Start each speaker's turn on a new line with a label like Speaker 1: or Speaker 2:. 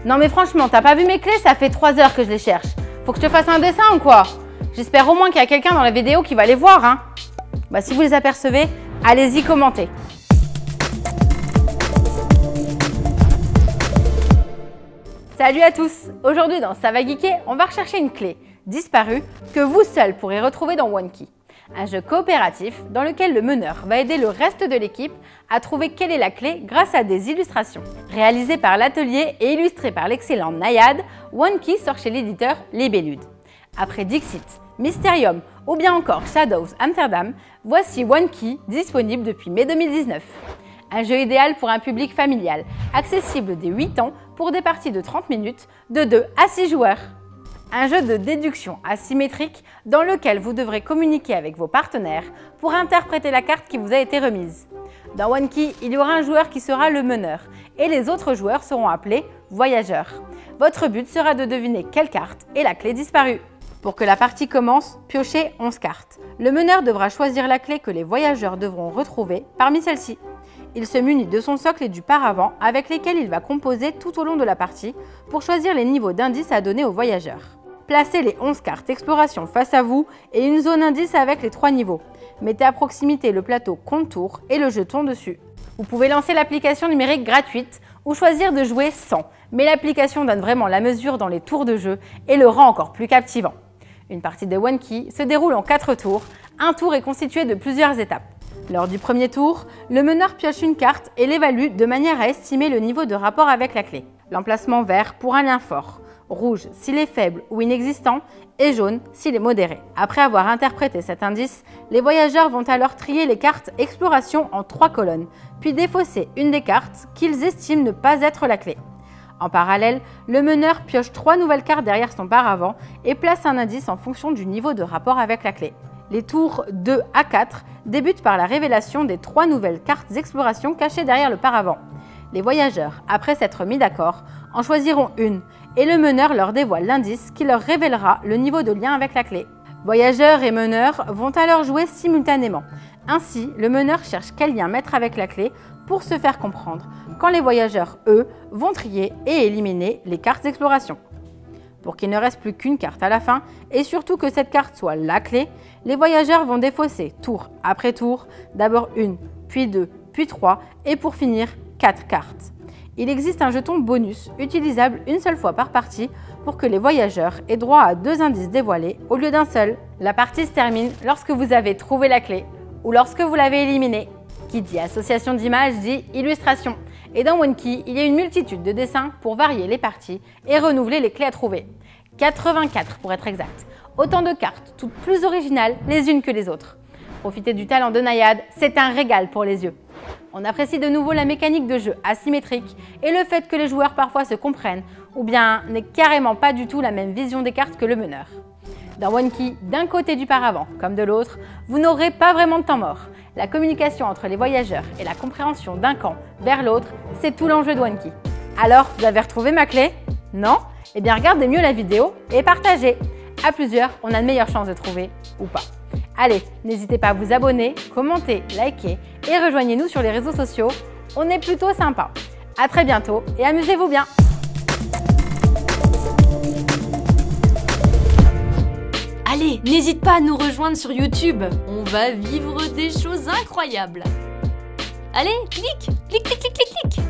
Speaker 1: Non mais franchement, t'as pas vu mes clés? Ça fait 3 heures que je les cherche. Faut que je te fasse un dessin ou quoi? J'espère au moins qu'il y a quelqu'un dans la vidéo qui va les voir, hein. Bah si vous les apercevez, allez-y commentez. Salut à tous! Aujourd'hui dans Ça va geeker, on va rechercher une clé disparue que vous seul pourrez retrouver dans OneKey. Un jeu coopératif dans lequel le meneur va aider le reste de l'équipe à trouver quelle est la clé grâce à des illustrations. Réalisé par l'atelier et illustré par l'excellent Nayad, OneKey sort chez l'éditeur Libellude. Après Dixit, Mysterium ou bien encore Shadows Amsterdam, voici OneKey disponible depuis mai 2019. Un jeu idéal pour un public familial, accessible dès 8 ans pour des parties de 30 minutes de 2 à 6 joueurs. Un jeu de déduction asymétrique dans lequel vous devrez communiquer avec vos partenaires pour interpréter la carte qui vous a été remise. Dans OneKey, il y aura un joueur qui sera le meneur et les autres joueurs seront appelés voyageurs. Votre but sera de deviner quelle carte est la clé disparue. Pour que la partie commence, piochez 11 cartes. Le meneur devra choisir la clé que les voyageurs devront retrouver parmi celles-ci. Il se munit de son socle et du paravent avec lesquels il va composer tout au long de la partie pour choisir les niveaux d'indices à donner aux voyageurs. Placez les 11 cartes exploration face à vous et une zone indice avec les 3 niveaux. Mettez à proximité le plateau contour et le jeton dessus. Vous pouvez lancer l'application numérique gratuite ou choisir de jouer sans, mais l'application donne vraiment la mesure dans les tours de jeu et le rend encore plus captivant. Une partie de OneKey se déroule en 4 tours. Un tour est constitué de plusieurs étapes. Lors du premier tour, le meneur pioche une carte et l'évalue de manière à estimer le niveau de rapport avec la clé. L'emplacement vert pour un lien fort, rouge s'il est faible ou inexistant et jaune s'il est modéré. Après avoir interprété cet indice, les voyageurs vont alors trier les cartes exploration en 3 colonnes, puis défausser une des cartes qu'ils estiment ne pas être la clé. En parallèle, le meneur pioche 3 nouvelles cartes derrière son paravent et place un indice en fonction du niveau de rapport avec la clé. Les tours 2 à 4 débutent par la révélation des 3 nouvelles cartes d'exploration cachées derrière le paravent. Les voyageurs, après s'être mis d'accord, en choisiront une et le meneur leur dévoile l'indice qui leur révélera le niveau de lien avec la clé. Voyageurs et meneurs vont alors jouer simultanément. Ainsi, le meneur cherche quel lien mettre avec la clé pour se faire comprendre, quand les voyageurs, eux, vont trier et éliminer les cartes d'exploration. Pour qu'il ne reste plus qu'une carte à la fin, et surtout que cette carte soit la clé, les voyageurs vont défausser tour après tour, d'abord une, puis 2, puis 3, et pour finir, 4 cartes. Il existe un jeton bonus, utilisable une seule fois par partie, pour que les voyageurs aient droit à 2 indices dévoilés au lieu d'un seul. La partie se termine lorsque vous avez trouvé la clé, ou lorsque vous l'avez éliminée. Qui dit association d'images dit illustration. Et dans OneKey, il y a une multitude de dessins pour varier les parties et renouveler les clés à trouver. 84 pour être exact. Autant de cartes, toutes plus originales les unes que les autres. Profitez du talent de Nayad, c'est un régal pour les yeux. On apprécie de nouveau la mécanique de jeu asymétrique et le fait que les joueurs parfois se comprennent ou bien n'aient carrément pas du tout la même vision des cartes que le meneur. Dans OneKey, d'un côté du paravent comme de l'autre, vous n'aurez pas vraiment de temps mort. La communication entre les voyageurs et la compréhension d'un camp vers l'autre, c'est tout l'enjeu de OneKey. Alors, vous avez retrouvé ma clé? Non? Eh bien, regardez mieux la vidéo et partagez. À plusieurs, on a de meilleures chances de trouver ou pas. Allez, n'hésitez pas à vous abonner, commenter, liker et rejoignez-nous sur les réseaux sociaux. On est plutôt sympa. À très bientôt et amusez-vous bien.
Speaker 2: Allez, n'hésite pas à nous rejoindre sur YouTube. On va vivre des choses incroyables. Allez, clique, clique, clique, clique, clique, clique.